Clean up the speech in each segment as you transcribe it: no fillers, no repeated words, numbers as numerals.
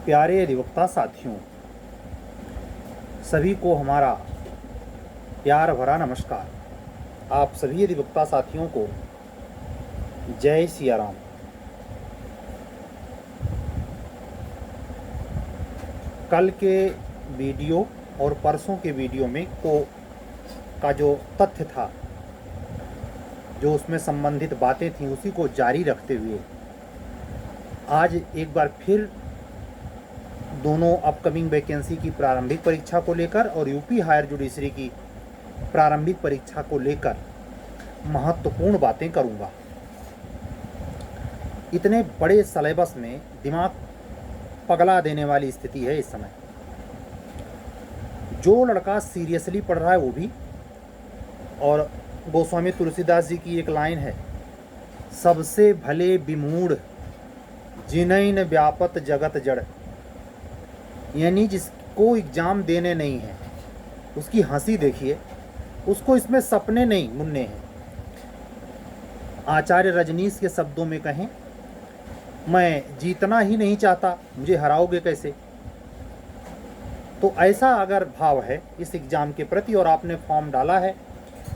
प्यारे अधिवक्ता साथियों, सभी को हमारा प्यार भरा नमस्कार। आप सभी अधिवक्ता साथियों को जय सिया राम। कल के वीडियो और परसों के वीडियो में का जो तथ्य था, जो उसमें संबंधित बातें थीं, उसी को जारी रखते हुए आज एक बार फिर दोनों अपकमिंग वैकेंसी की प्रारंभिक परीक्षा को लेकर और यूपी हायर जुडिशरी की प्रारंभिक परीक्षा को लेकर महत्वपूर्ण बातें करूंगा। इतने बड़े सिलेबस में दिमाग पगला देने वाली स्थिति है इस समय। जो लड़का सीरियसली पढ़ रहा है वो भी, और गोस्वामी तुलसीदास जी की एक लाइन है, सबसे भले विमूढ़ जिनैन व्यापत जगत जड़, यानी जिसको एग्जाम देने नहीं है उसकी हंसी देखिए, उसको इसमें सपने नहीं मुन्ने हैं। आचार्य रजनीश के शब्दों में कहें, मैं जीतना ही नहीं चाहता, मुझे हराओगे कैसे। तो ऐसा अगर भाव है इस एग्ज़ाम के प्रति और आपने फॉर्म डाला है,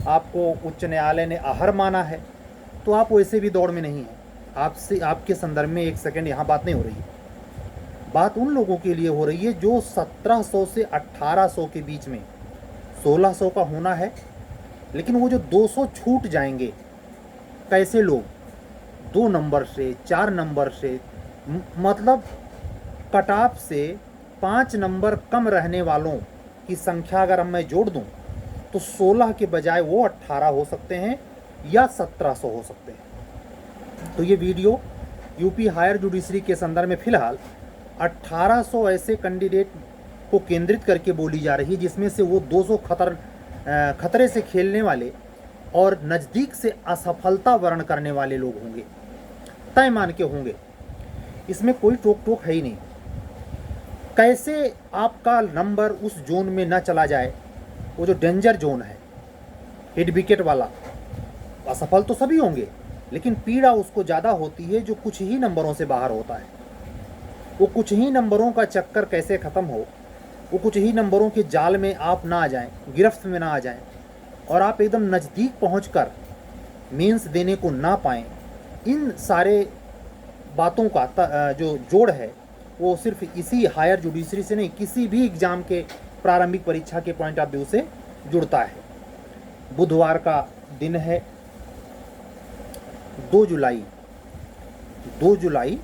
आपको उच्च न्यायालय ने आहर माना है, तो आप वैसे भी दौड़ में नहीं हैं। आपसे आपके संदर्भ में एक सेकंड यहाँ बात नहीं हो रही है। बात उन लोगों के लिए हो रही है जो 1700 से 1800 के बीच में, 1600 का होना है, लेकिन वो जो 200 छूट जाएंगे, कैसे लोग 2 नंबर से 4 नंबर से, मतलब कट ऑफ से 5 नंबर कम रहने वालों की संख्या अगर मैं जोड़ दूं तो 16 के बजाय वो 18 हो सकते हैं या 1700 हो सकते हैं। तो ये वीडियो यूपी हायर जुडिशरी के संदर्भ में फिलहाल 1800 ऐसे कैंडिडेट को केंद्रित करके बोली जा रही है, जिसमें से वो 200 खतरे से खेलने वाले और नज़दीक से असफलता वर्ण करने वाले लोग होंगे, तय मान के होंगे। इसमें कोई टोक टोक है ही नहीं। कैसे आपका नंबर उस जोन में न चला जाए, वो जो डेंजर जोन है, हेड विकेट वाला, असफल तो सभी होंगे, लेकिन पीड़ा उसको ज़्यादा होती है जो कुछ ही नंबरों से बाहर होता है। वो कुछ ही नंबरों का चक्कर कैसे ख़त्म हो, वो कुछ ही नंबरों के जाल में आप ना आ जाएं, गिरफ्त में ना आ जाएं, और आप एकदम नज़दीक पहुंचकर मेंस देने को ना पाएं। इन सारे बातों का जो जोड़ है वो सिर्फ इसी हायर जुडिशरी से नहीं, किसी भी एग्ज़ाम के प्रारंभिक परीक्षा के पॉइंट ऑफ व्यू से जुड़ता है। बुधवार का दिन है, 2 जुलाई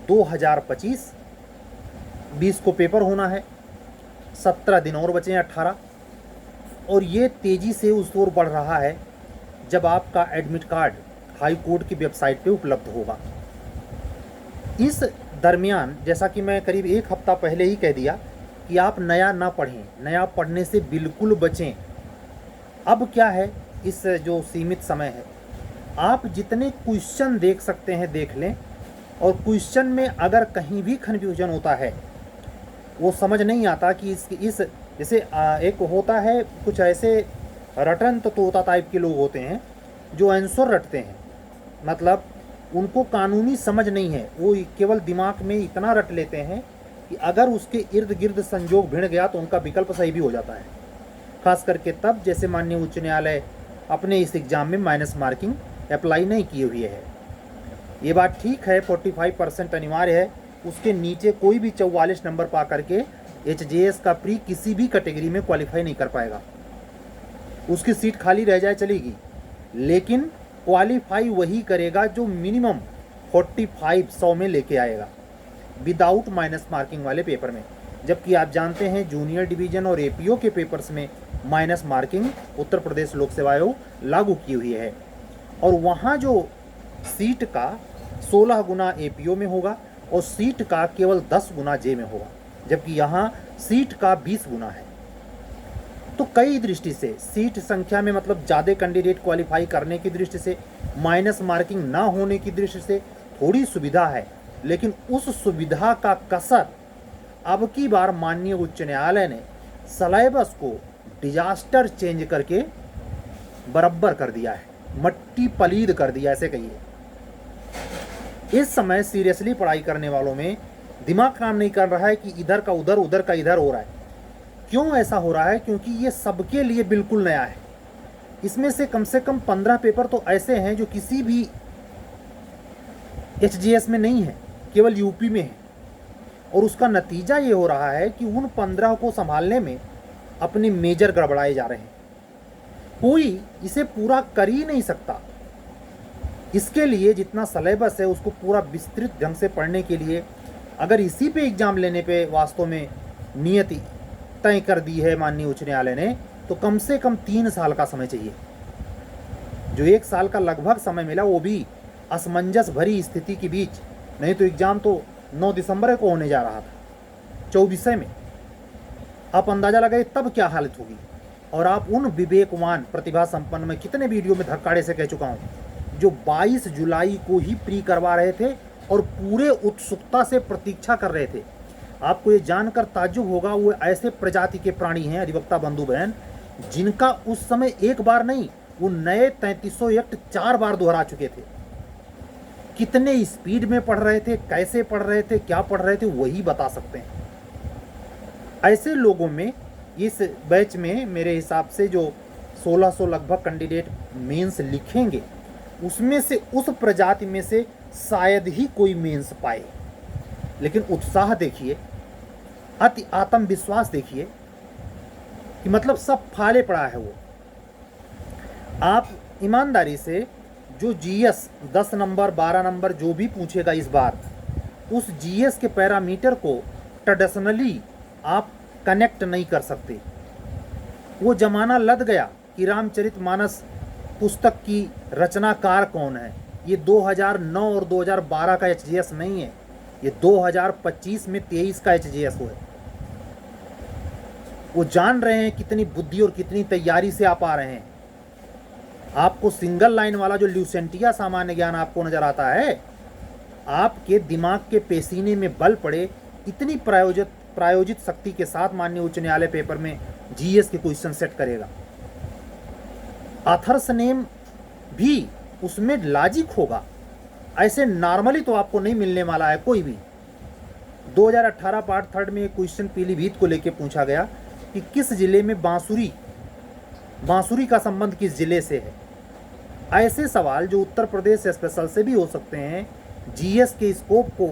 2025, 20 को पेपर होना है, 17 दिन और बचे हैं, 18। और ये तेज़ी से उस ओर बढ़ रहा है जब आपका एडमिट कार्ड हाई कोर्ट की वेबसाइट पे उपलब्ध होगा। इस दरमियान, जैसा कि मैं करीब 1 हफ्ता पहले ही कह दिया कि आप नया ना पढ़ें, नया पढ़ने से बिल्कुल बचें। अब क्या है, इस जो सीमित समय है, आप जितने क्वेश्चन देख सकते हैं देख लें, और क्वेश्चन में अगर कहीं भी कन्फ्यूजन होता है, वो समझ नहीं आता कि इस जैसे एक होता है, कुछ ऐसे रटन तोता टाइप के लोग होते हैं जो आंसर रटते हैं, मतलब उनको कानूनी समझ नहीं है, वो केवल दिमाग में इतना रट लेते हैं कि अगर उसके इर्द गिर्द संजोग भिड़ गया तो उनका विकल्प सही भी हो जाता है। खास करके तब जैसे माननीय उच्च न्यायालय अपने इस एग्ज़ाम में माइनस मार्किंग अप्लाई नहीं किए हुए है। ये बात ठीक है, 45% अनिवार्य है, उसके नीचे कोई भी 44 नंबर पा करके HJS का प्री किसी भी कैटेगरी में क्वालिफाई नहीं कर पाएगा। उसकी सीट खाली रह जाए चलेगी, लेकिन क्वालिफाई वही करेगा जो मिनिमम 45 में लेके आएगा विदाउट माइनस मार्किंग वाले पेपर में। जबकि आप जानते हैं जूनियर डिवीज़न और APO के पेपर्स में माइनस मार्किंग उत्तर प्रदेश लोक सेवा आयोग लागू की हुई है, और वहाँ जो सीट का 16 गुना APO में होगा और सीट का केवल 10 गुना J में होगा, जबकि यहाँ सीट का 20 गुना है। तो कई दृष्टि से, सीट संख्या में मतलब ज़्यादा कैंडिडेट क्वालिफाई करने की दृष्टि से, माइनस मार्किंग ना होने की दृष्टि से थोड़ी सुविधा है, लेकिन उस सुविधा का कसर अब की बार माननीय उच्च न्यायालय ने सिलेबस को डिजास्टर चेंज करके बराबर कर दिया है, मट्टी पलीद कर दिया, ऐसे कहिए। इस समय सीरियसली पढ़ाई करने वालों में दिमाग काम नहीं कर रहा है कि इधर का उधर, उधर का इधर हो रहा है। क्यों ऐसा हो रहा है? क्योंकि ये सबके लिए बिल्कुल नया है। इसमें से कम 15 पेपर तो ऐसे हैं जो किसी भी एचजीएस में नहीं है, केवल यूपी में है। और उसका नतीजा ये हो रहा है कि उन 15 को संभालने में अपने मेजर गड़बड़ाए जा रहे हैं। कोई इसे पूरा कर ही नहीं सकता। इसके लिए जितना सिलेबस है उसको पूरा विस्तृत ढंग से पढ़ने के लिए अगर इसी पे एग्जाम लेने पे वास्तव में नियति तय कर दी है माननीय उच्च न्यायालय ने, तो कम से कम 3 साल का समय चाहिए। जो 1 साल का लगभग समय मिला वो भी असमंजस भरी स्थिति के बीच, नहीं तो एग्जाम तो 9 दिसंबर को होने जा रहा था 2400 में। आप अंदाजा लगाइए तब क्या हालत होगी। और आप उन विवेकवान प्रतिभा संपन्न, में कितने वीडियो में धक्काड़े से कह चुका हूँ, जो 22 जुलाई को ही प्री करवा रहे थे और पूरे उत्सुकता से प्रतीक्षा कर रहे थे। आपको ये जानकर ताज्जुब होगा, वो ऐसे प्रजाति के प्राणी हैं अधिवक्ता बंधु बहन, जिनका उस समय एक बार नहीं, वो नए 3300 एक्ट 4 बार दोहरा चुके थे। कितने स्पीड में पढ़ रहे थे, कैसे पढ़ रहे थे, क्या पढ़ रहे थे, वही बता सकते हैं। ऐसे लोगों में इस बैच में मेरे हिसाब से जो 1600 लगभग कैंडिडेट मेंस लिखेंगे, उसमें से उस प्रजाति में से शायद ही कोई मेंस पाए। लेकिन उत्साह देखिए, अति आत्मविश्वास देखिए कि मतलब सब फाले पड़ा है। वो आप ईमानदारी से जो जीएस 10 नंबर 12 नंबर जो भी पूछेगा इस बार, उस जीएस के पैरामीटर को ट्रेडिशनली आप कनेक्ट नहीं कर सकते। वो जमाना लद गया कि रामचरितमानस पुस्तक की रचनाकार कौन है। ये 2009 और 2012 का एचजीएस नहीं है, ये 2025 में 23 का एचजीएस हुआ है। वो जान रहे हैं कितनी बुद्धि और कितनी तैयारी से आप आ रहे हैं। आपको सिंगल लाइन वाला जो ल्यूसेंटिया सामान्य ज्ञान आपको नजर आता है, आपके दिमाग के पेशीने में बल पड़े इतनी प्रायोजित शक्ति के साथ माननीय उच्च न्यायालय पेपर में जीएस के क्वेश्चन सेट करेगा। ऑथर्स नेम भी उसमें लॉजिक होगा, ऐसे नॉर्मली तो आपको नहीं मिलने वाला है कोई भी। 2018 पार्ट 3 में एक क्वेश्चन पीलीभीत को लेकर पूछा गया कि किस जिले में बांसुरी का संबंध किस जिले से है। ऐसे सवाल जो उत्तर प्रदेश स्पेशल से भी हो सकते हैं, जीएस के स्कोप को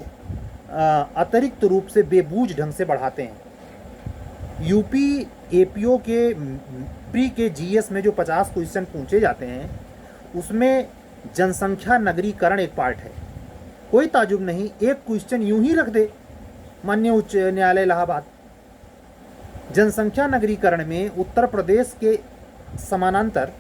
अतिरिक्त रूप से बेबूझ ढंग से बढ़ाते हैं। यूपी एपीओ के प्री के जीएस में जो 50 क्वेश्चन पूछे जाते हैं, उसमें जनसंख्या नगरीकरण एक पार्ट है। कोई ताजुब नहीं, एक क्वेश्चन यूं ही रख दे माननीय उच्च न्यायालय इलाहाबाद। जनसंख्या नगरीकरण में उत्तर प्रदेश के समानांतर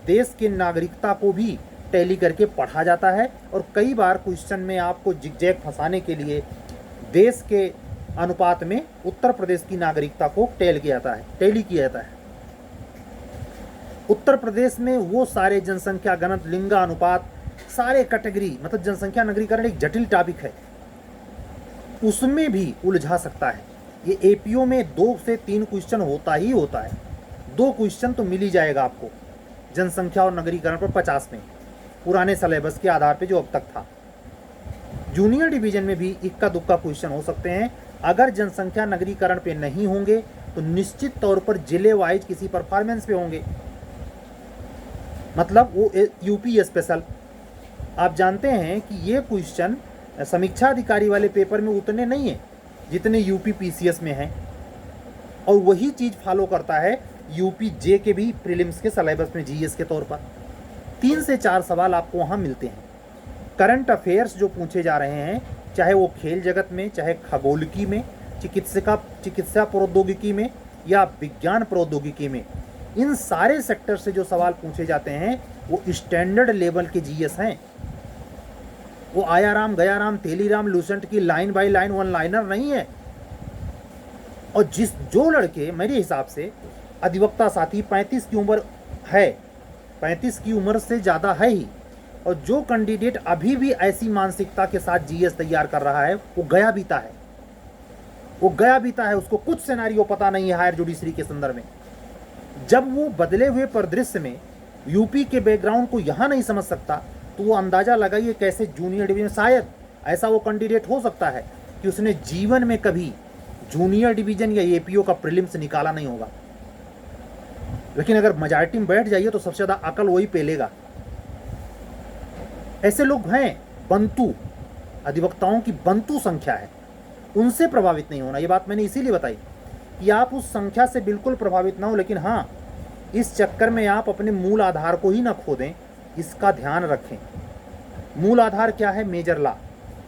देश के नागरिकता को भी टैली करके पढ़ा जाता है। और कई बार क्वेश्चन में आपको जिगजैग फंसाने के लिए देश के अनुपात में उत्तर प्रदेश की नागरिकता को टैली किया जाता है। उत्तर प्रदेश में वो सारे जनसंख्या घनत्व, लिंगा अनुपात, सारे कैटेगरी, मतलब जनसंख्या नगरीकरण एक जटिल टॉपिक है, उसमें भी उलझा सकता है। ये एपीओ में 2 से 3 क्वेश्चन होता ही होता है। 2 क्वेश्चन तो मिल ही जाएगा आपको जनसंख्या और नगरीकरण पर 50 में, पुराने सिलेबस के आधार पे जो अब तक था। जूनियर डिवीजन में भी इक्का दुक्का क्वेश्चन हो सकते हैं। अगर जनसंख्या नगरीकरण पे नहीं होंगे तो निश्चित तौर पर जिले वाइज किसी परफॉर्मेंस पे होंगे, मतलब वो यूपी स्पेशल। आप जानते हैं कि ये क्वेश्चन समीक्षा अधिकारी वाले पेपर में उतने नहीं है जितने यूपी पीसीएस में हैं, और वही चीज़ फॉलो करता है यूपी जे के भी प्रीलिम्स के सिलेबस में जीएस के तौर पर। 3 से 4 सवाल आपको वहाँ मिलते हैं। करंट अफेयर्स जो पूछे जा रहे हैं, चाहे वो खेल जगत में, चाहे खगोलिकी में, चिकित्सा प्रौद्योगिकी में या विज्ञान प्रौद्योगिकी में, इन सारे सेक्टर से जो सवाल पूछे जाते हैं वो स्टैंडर्ड लेवल के जीएस हैं। वो आयाराम, गयाराम, तेलीराम, लूसेंट की line by line one liner नहीं है। और जो लड़के मेरे हिसाब से अधिवक्ता साथी 35 की उम्र है, 35 की उम्र से ज़्यादा है ही, और जो कैंडिडेट अभी भी ऐसी मानसिकता के साथ जीएस तैयार कर रहा है, वो गया बीता है, उसको कुछ सिनेरियो पता नहीं है हायर जुडिशरी के संदर्भ में। जब वो बदले हुए परिदृश्य में यूपी के बैकग्राउंड को यहाँ नहीं समझ सकता, तो वो अंदाज़ा लगाइए कैसे जूनियर डिवीजन, शायद ऐसा वो कैंडिडेट हो सकता है कि उसने जीवन में कभी जूनियर डिवीजन या एपीओ का प्रीलिम्स निकाला नहीं होगा, लेकिन अगर मेजॉरिटी में बैठ जाइए तो सबसे ज़्यादा अकल वही पेलेगा। ऐसे लोग हैं, बंतु अधिवक्ताओं की बंतु संख्या है, उनसे प्रभावित नहीं होना। ये बात मैंने इसीलिए बताई कि आप उस संख्या से बिल्कुल प्रभावित ना हो, लेकिन हाँ, इस चक्कर में आप अपने मूल आधार को ही ना खो दें, इसका ध्यान रखें। मूल आधार क्या है? Major law.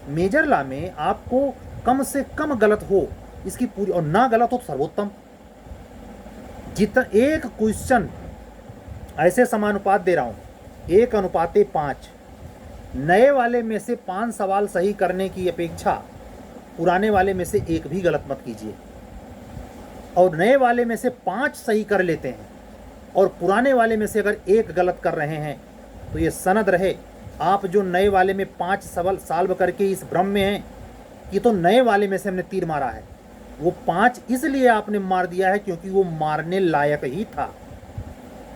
मेजर लॉ में आपको कम से कम गलत हो इसकी पूरी, और ना गलत हो तो सर्वोत्तम। जितना एक क्वेश्चन ऐसे समानुपात दे रहा हूं, 1:5, नए वाले में से 5 सवाल सही करने की अपेक्षा पुराने वाले में से एक भी गलत मत कीजिए। और नए वाले में से 5 सही कर लेते हैं और पुराने वाले में से अगर एक गलत कर रहे हैं तो ये सनद रहे, आप जो नए वाले में 5 सवाल सॉल्व करके इस भ्रम में हैं कि तो नए वाले में से हमने तीर मारा है, वो 5 इसलिए आपने मार दिया है क्योंकि वो मारने लायक ही था।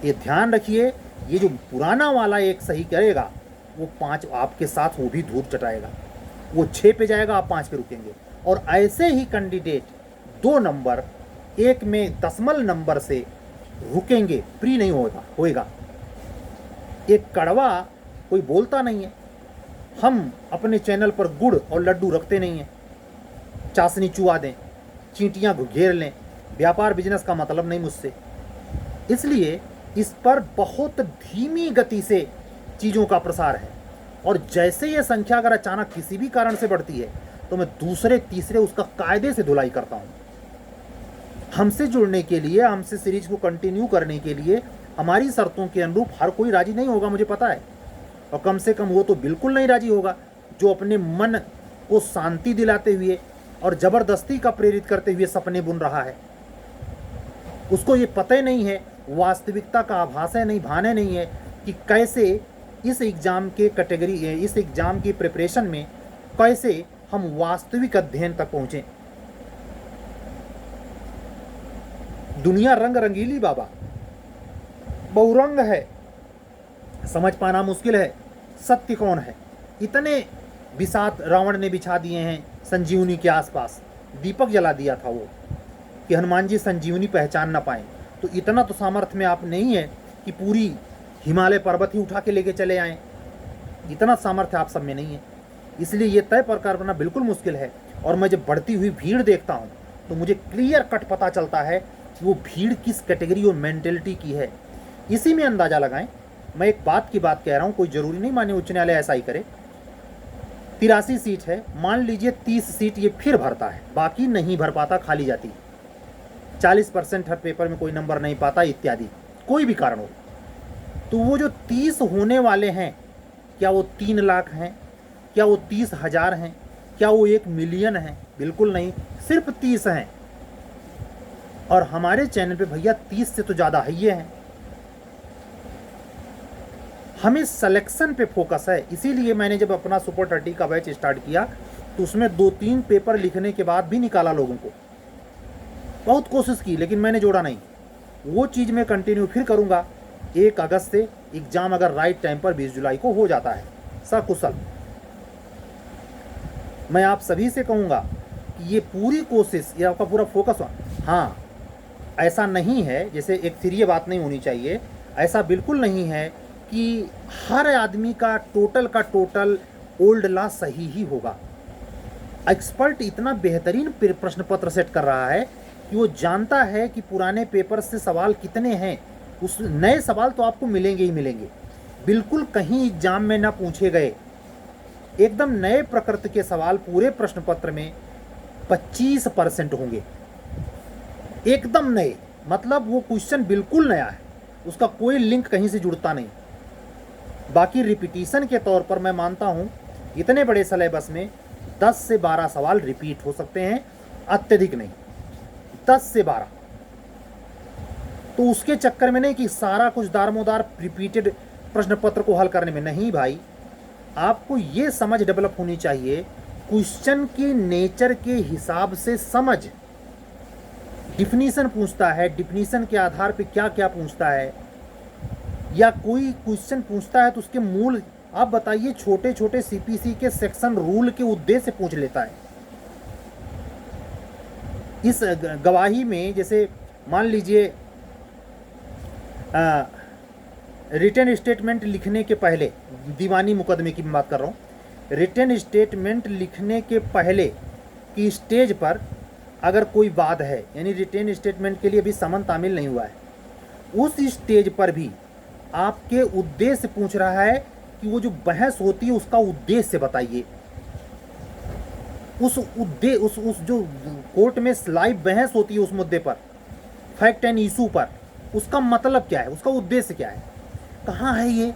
ये ध्यान रखिए, ये जो पुराना वाला एक सही करेगा वो 5 आपके साथ वो भी धूप चटाएगा, वो 6 पे जाएगा, आप 5 पे रुकेंगे। और ऐसे ही कैंडिडेट 2 नंबर 1 में दशमलव नंबर से रुकेंगे, प्री नहीं होएगा। एक कड़वा कोई बोलता नहीं है, हम अपने चैनल पर गुड़ और लड्डू रखते नहीं हैं, चाशनी चुआ दें, चींटियां घेर लें, व्यापार बिजनेस का मतलब नहीं मुझसे। इसलिए इस पर बहुत धीमी गति से चीज़ों का प्रसार है, और जैसे ये संख्या अगर अचानक किसी भी कारण से बढ़ती है तो मैं दूसरे तीसरे उसका कायदे से धुलाई करता हूँ। हमसे जुड़ने के लिए, हमसे सीरीज को कंटिन्यू करने के लिए हमारी शर्तों के अनुरूप हर कोई राजी नहीं होगा, मुझे पता है। और कम से कम वो तो बिल्कुल नहीं राजी होगा जो अपने मन को शांति दिलाते हुए और ज़बरदस्ती का प्रेरित करते हुए सपने बुन रहा है। उसको ये पता ही नहीं है, वास्तविकता का आभास है नहीं, भाने नहीं है कि कैसे इस एग्ज़ाम के कैटेगरी, इस एग्ज़ाम की प्रिपरेशन में कैसे हम वास्तविक अध्ययन तक पहुँचें। दुनिया रंग रंगीली बाबा, बहुरंग है, समझ पाना मुश्किल है सत्य कौन है। इतने बिसात रावण ने बिछा दिए हैं संजीवनी के आसपास, दीपक जला दिया था वो कि हनुमान जी संजीवनी पहचान ना पाए। तो इतना तो सामर्थ्य में आप नहीं है कि पूरी हिमालय पर्वत ही उठा के लेके चले आएँ, इतना सामर्थ्य आप सब में नहीं है। इसलिए ये तय प्रकार करना बिल्कुल मुश्किल है। और मैं जब बढ़ती हुई भीड़ देखता हूँ तो मुझे क्लियर कट पता चलता है कि वो भीड़ किस कैटेगरी और मेंटेलिटी की है। इसी में अंदाज़ा लगाएं। मैं एक बात की बात कह रहा हूँ, कोई ज़रूरी नहीं माने उच्च न्यायालय ऐसा ही करे। 83 सीट है, मान लीजिए 30 सीट ये फिर भरता है, बाकी नहीं भर पाता, खाली जाती, 40% हर पेपर में कोई नंबर नहीं पाता इत्यादि, कोई भी कारण हो, तो वो जो 30 होने वाले हैं, क्या वो 3 लाख हैं, क्या वो 30,000 हैं, क्या वो 1 मिलियन हैं? बिल्कुल नहीं, सिर्फ 30 हैं। और हमारे चैनल पे भैया 30 से तो ज़्यादा है ये हैं। हमें सिलेक्शन पे फोकस है। इसीलिए मैंने जब अपना सुपर 30 का बैच स्टार्ट किया तो उसमें 2-3 पेपर लिखने के बाद भी निकाला लोगों को, बहुत कोशिश की, लेकिन मैंने जोड़ा नहीं। वो चीज़ मैं कंटिन्यू फिर करूँगा। 1 अगस्त से एग्ज़ाम अगर राइट टाइम पर 20 जुलाई को हो जाता है सकुशल, मैं आप सभी से कहूँगा कि ये पूरी कोशिश, ये आपका पूरा फोकस हो। हाँ, ऐसा नहीं है, जैसे एक फिर ये बात नहीं होनी चाहिए, ऐसा बिल्कुल नहीं है कि हर आदमी का टोटल ओल्ड लॉ सही ही होगा। एक्सपर्ट इतना बेहतरीन प्रश्न पत्र सेट कर रहा है कि वो जानता है कि पुराने पेपर से सवाल कितने हैं, उस नए सवाल तो आपको मिलेंगे ही मिलेंगे, बिल्कुल कहीं एग्जाम में ना पूछे गए एकदम नए प्रकृति के सवाल पूरे प्रश्न पत्र में 25% होंगे, एकदम नए, मतलब वो क्वेश्चन बिल्कुल नया है, उसका कोई लिंक कहीं से जुड़ता नहीं। बाकी रिपीटिशन के तौर पर मैं मानता हूँ इतने बड़े सिलेबस में 10 से 12 सवाल रिपीट हो सकते हैं, अत्यधिक नहीं, 10 से 12। तो उसके चक्कर में नहीं कि सारा कुछ दारमोदार रिपीटेड प्रश्न पत्र को हल करने में, नहीं भाई, आपको ये समझ डेवलप होनी चाहिए, क्वेश्चन के नेचर के हिसाब से समझ। डिफिनीशन पूछता है, डिफिनीशन के आधार पे क्या क्या पूछता है, या कोई क्वेश्चन पूछता है तो उसके मूल, आप बताइए, छोटे छोटे सीपीसी के सेक्शन रूल के उद्देश्य से पूछ लेता है। इस गवाही में जैसे मान लीजिए रिटन स्टेटमेंट लिखने के पहले, दीवानी मुकदमे की मैं बात कर रहा हूँ, रिटन स्टेटमेंट लिखने के पहले की स्टेज पर अगर कोई वाद है, यानी रिटन स्टेटमेंट के लिए अभी समन तामील नहीं हुआ है, उस स्टेज पर भी आपके उद्देश्य पूछ रहा है कि वो जो बहस होती है उसका उद्देश्य बताइए। उस जो कोर्ट में लाइव बहस होती है उस मुद्दे पर, फैक्ट एंड इशू पर, उसका मतलब क्या है, उसका उद्देश्य क्या है, कहाँ है ये,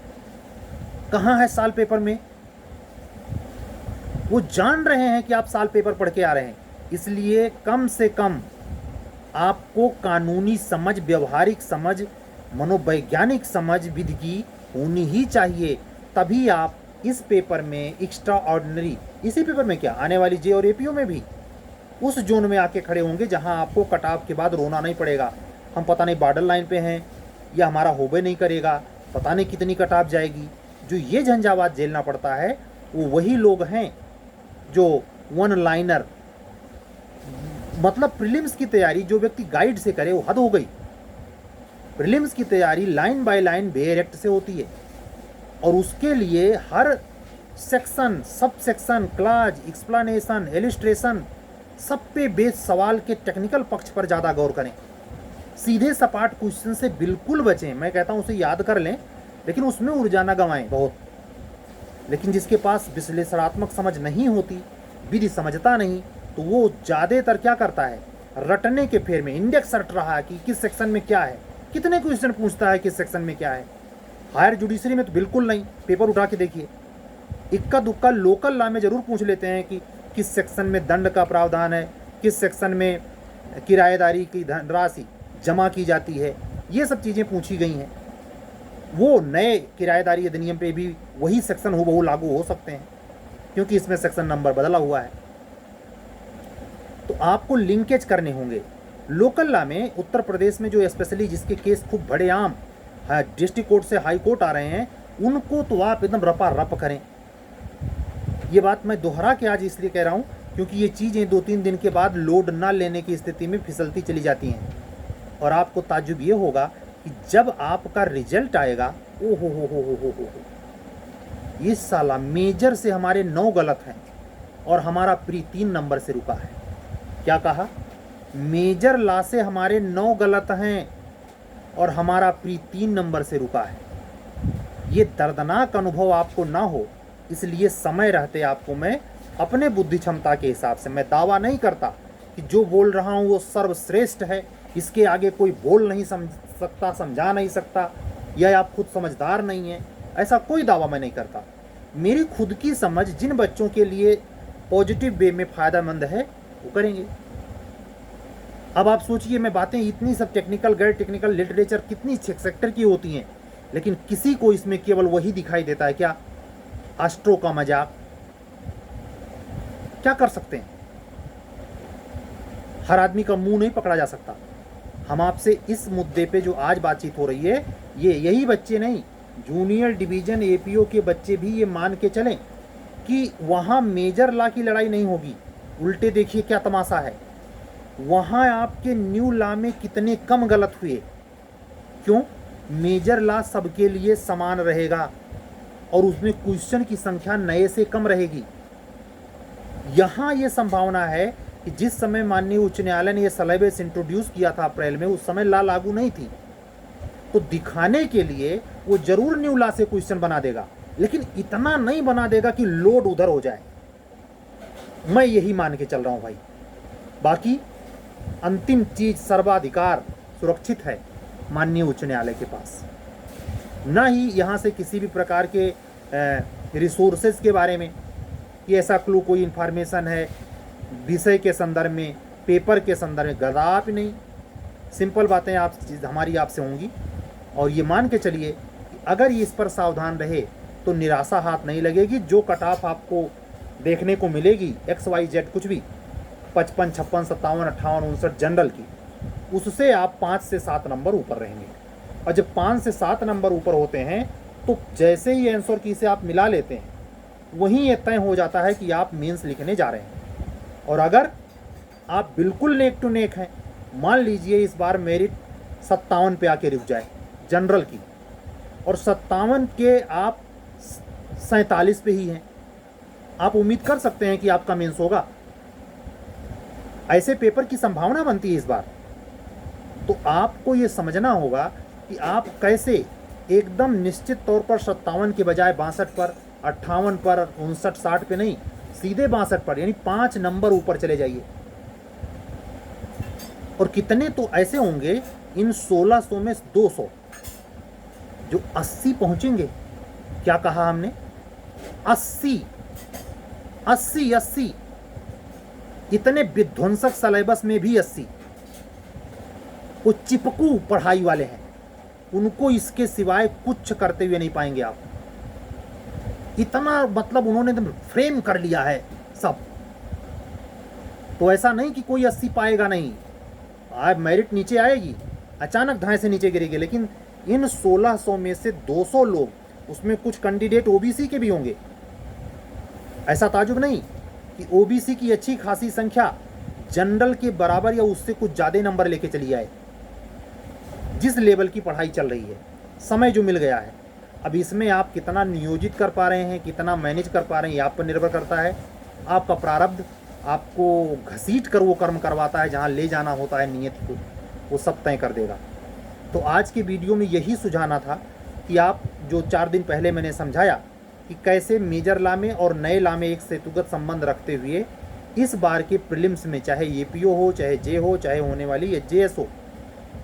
कहाँ है साल पेपर में। वो जान रहे हैं कि आप साल पेपर पढ़ के आ रहे हैं, इसलिए कम से कम आपको कानूनी समझ, व्यवहारिक समझ, मनोवैज्ञानिक समझ विधि की होनी ही चाहिए। तभी आप इस पेपर में एक्स्ट्रा ऑर्डिनरी, इसी पेपर में क्या, आने वाली जे और एपीओ में भी उस जोन में आके खड़े होंगे जहां आपको कट ऑफ के बाद रोना नहीं पड़ेगा। हम पता नहीं बॉर्डर लाइन पे हैं या हमारा होबे नहीं करेगा, पता नहीं कितनी कट ऑफ जाएगी। जो ये झंझावात झेलना पड़ता है वो वही लोग हैं जो वन लाइनर, मतलब प्रीलिम्स की तैयारी जो व्यक्ति गाइड से करे वो हद हो गई। प्रीलिम्स की तैयारी line by line bare act से होती है और उसके लिए हर सेक्शन, सब सेक्शन, क्लाज, एक्सप्लेनेशन, इलिस्ट्रेशन, सब पे बेस सवाल के टेक्निकल पक्ष पर ज़्यादा गौर करें। सीधे सपाट क्वेश्चन से बिल्कुल बचें। मैं कहता हूँ उसे याद कर लें लेकिन उसमें ऊर्जा न गंवाएं बहुत। लेकिन जिसके पास विश्लेषणात्मक समझ नहीं होती, विधि समझता नहीं, तो वो ज़्यादातर क्या करता है, रटने के फेर में इंडेक्स रट रहा है कि किस सेक्शन में क्या है, कितने क्वेश्चन पूछता है किस सेक्शन में क्या है। हायर जुडिशरी में तो बिल्कुल नहीं, पेपर उठा के देखिए, इक्का दुक्का लोकल लॉ में ज़रूर पूछ लेते हैं कि किस सेक्शन में दंड का प्रावधान है, किस सेक्शन में किराएदारी की धनराशि जमा की जाती है, ये सब चीज़ें पूछी गई हैं। वो नए किराएदारी अधिनियम पे भी वही सेक्शन हूबहू लागू हो सकते हैं क्योंकि इसमें सेक्शन नंबर बदला हुआ है। तो आपको लिंकेज करने होंगे। लोकल लॉ में उत्तर प्रदेश में जो स्पेशली जिसके केस खूब बड़े आम डिस्ट्रिक्ट कोर्ट से हाई कोर्ट आ रहे हैं, उनको तो आप एकदम रपा रप करें। ये बात मैं दोहरा के आज इसलिए कह रहा हूँ क्योंकि ये चीज़ें 2-3 दिन के बाद लोड ना लेने की स्थिति में फिसलती चली जाती हैं और आपको ताज्जुब ये होगा कि जब आपका रिजल्ट आएगा, ओ हो, ये साला मेजर से हमारे 9 गलत हैं और हमारा प्री 3 नंबर से रुका है। क्या कहा? मेजर लॉ से हमारे 9 गलत हैं और हमारा प्री 3 नंबर से रुका है। ये दर्दनाक अनुभव आपको ना हो, इसलिए समय रहते आपको मैं अपने बुद्धि क्षमता के हिसाब से, मैं दावा नहीं करता कि जो बोल रहा हूँ वो सर्वश्रेष्ठ है, इसके आगे कोई बोल नहीं सकता, समझा नहीं सकता, या आप खुद समझदार नहीं हैं, ऐसा कोई दावा मैं नहीं करता। मेरी खुद की समझ जिन बच्चों के लिए पॉजिटिव वे में फ़ायदेमंद है वो करेंगे। अब आप सोचिए, मैं बातें इतनी सब टेक्निकल, गैर टेक्निकल, लिटरेचर कितनी सेक्टर की होती हैं, लेकिन किसी को इसमें केवल वही दिखाई देता है, क्या? एस्ट्रो का मजाक। क्या कर सकते हैं? हर आदमी का मुंह नहीं पकड़ा जा सकता। हम आपसे इस मुद्दे पे जो आज बातचीत हो रही है, ये यही बच्चे नहीं, जूनियर डिवीजन एपीओ के बच्चे भी ये मान के चलें कि वहाँ मेजर लॉ की लड़ाई नहीं होगी। उल्टे देखिए क्या तमाशा है, वहाँ आपके न्यू लॉ में कितने कम गलत हुए। क्यों? मेजर लॉ सबके लिए समान रहेगा और उसमें क्वेश्चन की संख्या नए से कम रहेगी। यहाँ ये संभावना है कि जिस समय माननीय उच्च न्यायालय ने यह सिलेबस इंट्रोड्यूस किया था अप्रैल में, उस समय लॉ लागू नहीं थी, तो दिखाने के लिए वो जरूर न्यू लॉ से क्वेश्चन बना देगा, लेकिन इतना नहीं बना देगा कि लोड उधर हो जाए। मैं यही मान के चल रहा हूँ भाई। बाकी अंतिम चीज, सर्वाधिकार सुरक्षित है माननीय उच्च न्यायालय के पास। ना ही यहाँ से किसी भी प्रकार के रिसोर्सेज के बारे में कि ऐसा क्लू कोई इन्फॉर्मेशन है विषय के संदर्भ में, पेपर के संदर्भ में, कदापि नहीं। सिंपल बातें आप हमारी आपसे होंगी और ये मान के चलिए कि अगर ये इस पर सावधान रहे तो निराशा हाथ नहीं लगेगी। जो कट ऑफ आपको देखने को मिलेगी XYZ कुछ भी 55, 56, 57, 58, 59 जनरल की, उससे आप 5 से 7 नंबर ऊपर रहेंगे। और जब 5 से 7 नंबर ऊपर होते हैं तो जैसे ही आंसर की से आप मिला लेते हैं, वहीं ये तय हो जाता है कि आप मेंस लिखने जा रहे हैं। और अगर आप बिल्कुल नेक टू नेक हैं। मान लीजिए इस बार मेरिट 57 पे आके रुक जाए जनरल की, और 57 के आप 47 पे ही हैं, आप उम्मीद कर सकते हैं कि आपका मेंस होगा। ऐसे पेपर की संभावना बनती है इस बार। तो आपको ये समझना होगा कि आप कैसे एकदम निश्चित तौर पर 57 के बजाय 62 पर, 58 पर, 59, 60 पे नहीं, सीधे 62 पर, यानी 5 नंबर ऊपर चले जाइए। और कितने तो ऐसे होंगे इन 1600 में 200 जो 80 पहुंचेंगे। क्या कहा हमने? 80 80 80। इतने विध्वंसक सिलेबस में भी 80। वो चिपकू पढ़ाई वाले हैं, उनको इसके सिवाय कुछ करते हुए नहीं पाएंगे आप। इतना मतलब उन्होंने फ्रेम कर लिया है सब। तो ऐसा नहीं कि कोई 80 पाएगा नहीं, आज मेरिट नीचे आएगी, अचानक धाए से नीचे गिरेगी। लेकिन इन 1600 में से 200 लोग, उसमें कुछ कैंडिडेट ओबीसी के भी होंगे। ऐसा ताजुब नहीं कि ओबीसी की अच्छी खासी संख्या जनरल के बराबर या उससे कुछ ज़्यादा नंबर लेके चली आए। जिस लेवल की पढ़ाई चल रही है, समय जो मिल गया है, अब इसमें आप कितना नियोजित कर पा रहे हैं, कितना मैनेज कर पा रहे हैं, ये आप पर निर्भर करता है। आपका प्रारब्ध आपको घसीट कर वो कर्म करवाता है, जहाँ ले जाना होता है नियत को, वो सब तय कर देगा। तो आज के वीडियो में यही सुझाना था कि आप जो 4 दिन पहले मैंने समझाया कि कैसे मेजर लॉ में और नए लॉ में एक सेतुगत संबंध रखते हुए इस बार के प्रीलिम्स में, चाहे एपीओ हो, चाहे जे हो, चाहे होने वाली जेएस हो,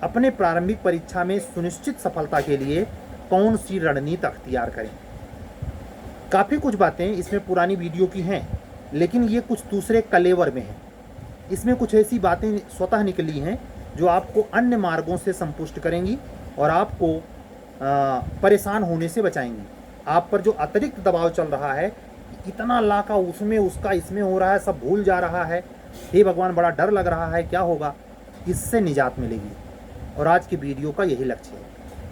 अपने प्रारंभिक परीक्षा में सुनिश्चित सफलता के लिए कौन सी रणनीति अख्तियार करें। काफ़ी कुछ बातें इसमें पुरानी वीडियो की हैं, लेकिन ये कुछ दूसरे कलेवर में हैं। इसमें कुछ ऐसी बातें स्वतः निकली हैं जो आपको अन्य मार्गों से संतुष्ट करेंगी और आपको परेशान होने से बचाएंगी। आप पर जो अतिरिक्त दबाव चल रहा है, इतना लाका उसमें, उसका इसमें हो रहा है, सब भूल जा रहा है, हे भगवान बड़ा डर लग रहा है, क्या होगा, इससे निजात मिलेगी। और आज की वीडियो का यही लक्ष्य है।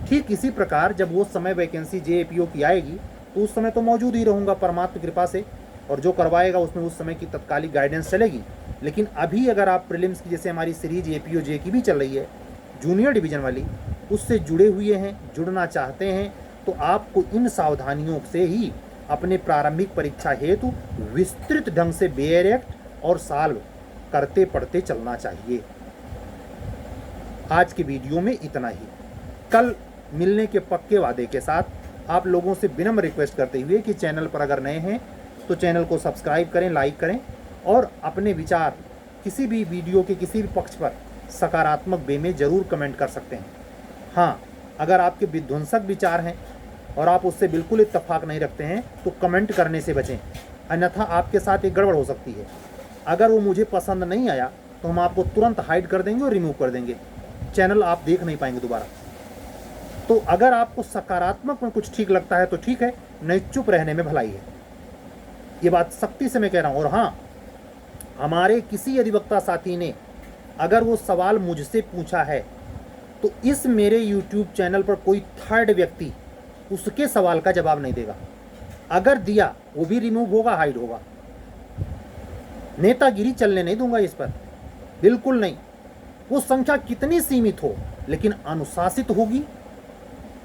ठीक इसी प्रकार जब वो समय वैकेंसी जेएपीओ की आएगी तो उस समय तो मौजूद ही रहूँगा परमात्मा कृपा से, और जो करवाएगा उसमें उस समय की तत्कालिक गाइडेंस चलेगी। लेकिन अभी अगर आप प्रीलिम्स की, जैसे हमारी सीरीज एपीओ जे की भी चल रही है जूनियर डिवीज़न वाली, उससे जुड़े हुए हैं, जुड़ना चाहते हैं, तो आपको इन सावधानियों से ही अपने प्रारंभिक परीक्षा हेतु विस्तृत ढंग से बेयर एक्ट और सॉल्व करते पढ़ते चलना चाहिए। आज के वीडियो में इतना ही। कल मिलने के पक्के वादे के साथ आप लोगों से विनम्र रिक्वेस्ट करते हुए कि चैनल पर अगर नए हैं तो चैनल को सब्सक्राइब करें, लाइक करें, और अपने विचार किसी भी वीडियो के किसी भी पक्ष पर सकारात्मक वे में ज़रूर कमेंट कर सकते हैं। हाँ, अगर आपके विध्वंसक विचार हैं और आप उससे बिल्कुल इत्तेफाक नहीं रखते हैं तो कमेंट करने से बचें, अन्यथा आपके साथ एक गड़बड़ हो सकती है। अगर वो मुझे पसंद नहीं आया तो हम आपको तुरंत हाइड कर देंगे और रिमूव कर देंगे, चैनल आप देख नहीं पाएंगे दोबारा। तो अगर आपको सकारात्मक में कुछ ठीक लगता है तो ठीक है, नहीं चुप रहने में भलाई है। ये बात सख्ती से मैं कह रहा हूँ। और हाँ, हमारे किसी अधिवक्ता साथी ने अगर वो सवाल मुझसे पूछा है तो इस मेरे YouTube चैनल पर कोई थर्ड व्यक्ति उसके सवाल का जवाब नहीं देगा। अगर दिया वो भी रिमूव होगा, हाइड होगा। नेतागिरी चलने नहीं दूंगा इस पर, बिल्कुल नहीं। वो संख्या कितनी सीमित हो लेकिन अनुशासित होगी,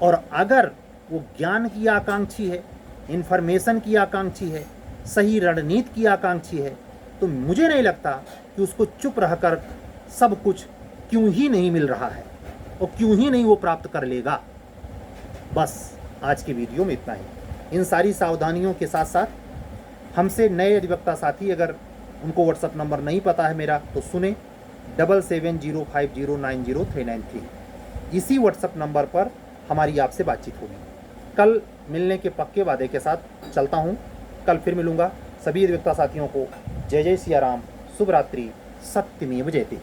और अगर वो ज्ञान की आकांक्षी है, इन्फॉर्मेशन की आकांक्षी है, सही रणनीति की आकांक्षी है, तो मुझे नहीं लगता कि उसको चुप रहकर सब कुछ क्यों ही नहीं मिल रहा है और क्यों ही नहीं वो प्राप्त कर लेगा। बस आज की वीडियो में इतना ही। इन सारी सावधानियों के साथ साथ हमसे नए अधिवक्ता साथी, अगर उनको व्हाट्सअप नंबर नहीं पता है मेरा, तो सुने 7705090393। इसी व्हाट्सअप नंबर पर हमारी आपसे बातचीत होगी। कल मिलने के पक्के वादे के साथ चलता हूँ। कल फिर मिलूँगा। सभी अधिवक्ता साथियों को जय जय सिया राम, शुभ रात्रि, सत्यमेव जयते।